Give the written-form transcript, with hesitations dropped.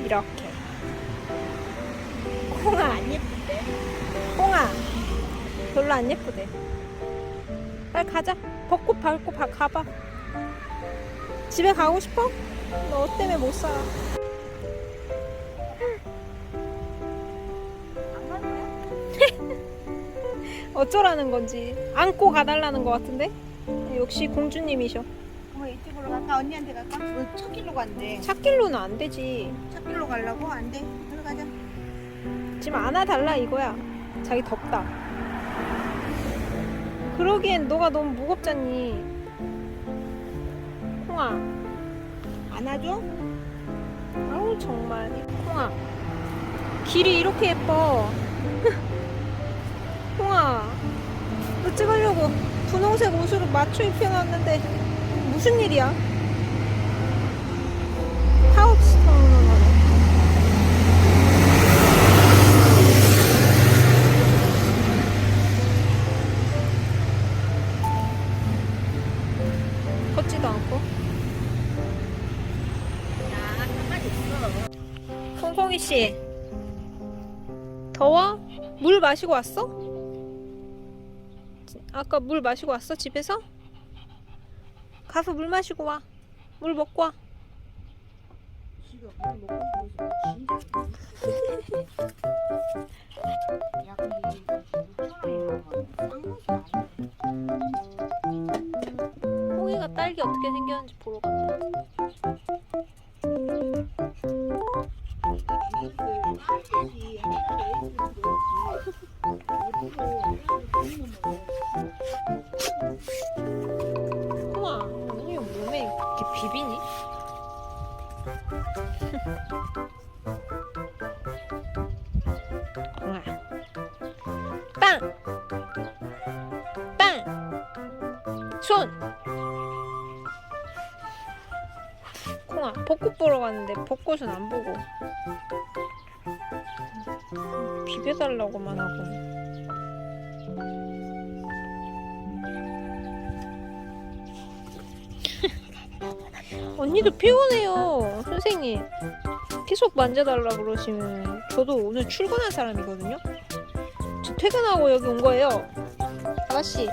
이렇게. 콩아 안 예쁜데? 콩아 별로 안 예쁘대. 빨리 가자. 벚꽃 밟고 가봐. 집에 가고 싶어? 너 때문에 못 살아. 안 갈래? 어쩌라는 건지. 안고 가달라는 것 같은데? 역시 공주님이셔. 뭐 이쪽으로 갈까? 언니한테 갈까? 첫 길로 간대. 찾길로는 안 되지. 첫 길로 가려고? 안 돼. 들어가자. 지금 안아달라 이거야. 자기 덥다. 그러기엔 너가 너무 무겁잖니. 콩아. 안아줘? 아우 정말 이 콩아. 길이 이렇게 예뻐. 콩아. 너 찍으려고 분홍색 옷으로 맞춰 입혀놨는데 무슨 일이야? 파우치스타운은 하네. 걷지도 않고. 야, 가만히 있어. 콩콩이 씨, 더워? 물 마시고 왔어? 아까 물 마시고 왔어? 집에서? 가서 물 마시고 와. 물 먹고 와. 지금 물 먹고 싶어서 진짜. 야, 근데 이거 6,000원이라고 싼 것이 아니야. 콩이가 딸기 어떻게 생겼는지 보러 가자. 콩아, 언니 몸에 이렇게 비비니? 콩아. 빵! 빵! 손! 콩아, 벚꽃 보러 갔는데 벚꽃은 안 보고 비벼달라고만 하고. 언니도 피곤해요, 선생님. 계속 만져달라 그러시면. 저도 오늘 출근한 사람이거든요. 저 퇴근하고 여기 온 거예요. 아가씨